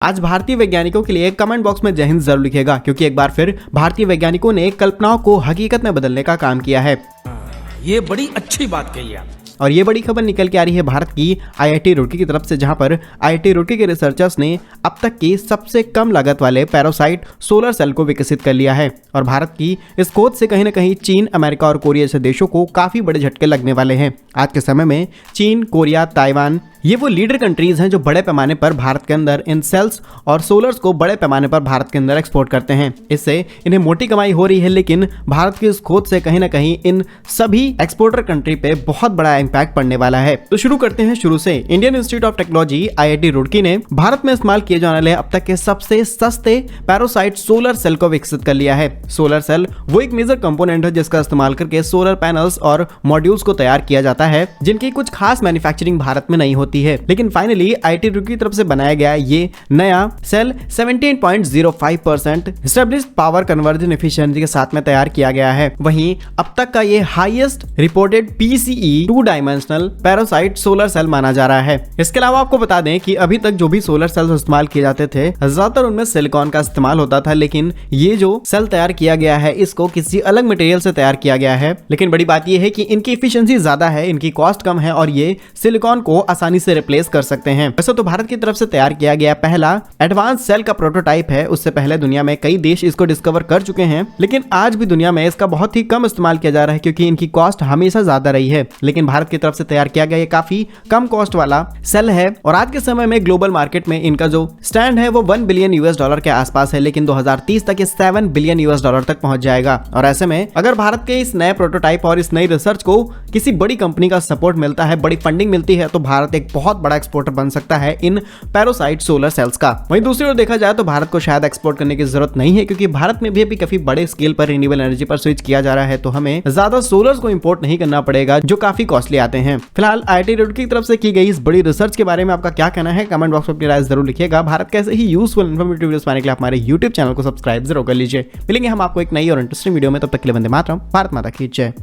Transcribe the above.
आज भारतीय वैज्ञानिकों के लिए कमेंट बॉक्स में जय हिंद जरूर लिखिएगा, क्योंकि एक बार फिर भारतीय वैज्ञानिकों ने कल्पनाओं को हकीकत में बदलने का काम किया है। ये बड़ी अच्छी बात कही आप। और ये बड़ी खबर निकल के आ रही है भारत की आईआईटी रुड़की की तरफ से, जहां पर आईआईटी रुड़की के रिसर्चर्स ने अब तक की सबसे कम लागत वाले पैरासाइट सोलर सेल को विकसित कर लिया है। और भारत की इस खोज से कहीं ना कहीं चीन, अमेरिका और कोरिया जैसे देशों को काफी बड़े झटके लगने वाले हैं। आज के समय में चीन, कोरिया, ताइवान ये वो लीडर कंट्रीज हैं जो बड़े पैमाने पर भारत के अंदर इन सेल्स और सोलर्स को बड़े पैमाने पर भारत के अंदर एक्सपोर्ट करते हैं। इससे इन्हें मोटी कमाई हो रही है, लेकिन भारत की इस खोज से कहीं ना कहीं इन सभी एक्सपोर्टर कंट्री पे बहुत बड़ा इम्पैक्ट पड़ने वाला है। तो शुरू करते हैं शुरू से। Indian institute of technology IIT Roorkee ने भारत में इस्तेमाल किए जाने वाले अब तक के सबसे सस्ते पैरासाइट सोलर सेल को विकसित कर लिया है। सोलर सेल वो एक मेजर कंपोनेंट है जिसका इस्तेमाल करके सोलर पैनल्स और मॉड्यूल्स को तैयार किया जाता है, जिनकी कुछ खास मैन्युफैक्चरिंग भारत में नहीं होती है। लेकिन फाइनली आईआईटी रुड़की की तरफ से बनाया गया ये नया cell 17.05% established power conversion efficiency के साथ में तैयार किया गया है। वहीं अब तक का ये हाईएस्ट रिपोर्टेड पीसीई 2 डायमेंशनल पैरासाइट सोलर सेल माना जा रहा है। इसके अलावा आपको बता दें कि अभी तक जो भी सोलर सेल्स इस्तेमाल किए जाते थे, ज्यादातर उनमें सिलिकॉन का इस्तेमाल होता था, लेकिन ये जो सेल तैयार किया गया है इसको किसी अलग मटेरियल से तैयार किया गया है। लेकिन बड़ी बात यह है कि इनकी एफिशिएंसी ज्यादा है, इनकी कॉस्ट कम है और ये सिलिकॉन को आसानी से रिप्लेस कर सकते हैं। वैसे तो भारत की तरफ से तैयार किया गया पहला एडवांस सेल का प्रोटोटाइप है। उससे पहले दुनिया में कई देश इसको डिस्कवर कर चुके हैं, लेकिन आज भी दुनिया में इसका बहुत ही कम इस्तेमाल किया जा रहा है, क्योंकि इनकी कॉस्ट हमेशा ज्यादा रही है। लेकिन भारत की तरफ से तैयार किया गया ये काफी कम कॉस्ट वाला सेल है और आज के समय में ग्लोबल मार्केट में इनका जो स्टैंड है वो $1 बिलियन के आसपास है, लेकिन 2030 तक ये $7 बिलियन तक पहुंच जाएगा। और ऐसे में अगर भारत के इस नए प्रोटोटाइप और इस नई रिसर्च को किसी बड़ी कंपनी का सपोर्ट मिलता है, बड़ी फंडिंग मिलती है, तो भारत एक बहुत बड़ा एक्सपोर्टर बन सकता है इन पैरासाइट सोलर सेल्स का। वहीं दूसरी ओर देखा जाए तो भारत को शायद एक्सपोर्ट करने की जरूरत नहीं है, क्योंकि भारत में भी अभी काफी बड़े स्केल पर रिन्यूएबल एनर्जी पर स्विच किया जा रहा है, तो हमें ज्यादा सोलर्स को इंपोर्ट नहीं करना पड़ेगा जो काफी कॉस्टली आते हैं। फिलहाल आईआईटी रुड़की की तरफ से की गई इस बड़ी रिसर्च के बारे में आपका क्या कहना है, कमेंट बॉक्स में अपनी राय जरूर लिखिएगा। भारत कैसे ही यूजफुल इन्फॉर्मेटिव वीडियोस पाने के लिए हमारे यूट्यूब चैनल को सब्सक्राइब जरूर कर लीजिए। मिलेंगे हम आपको एक नई और इंटरेस्टिंग वीडियो में, तब तक के लिए वंदे मातरम, भारत माता की जय।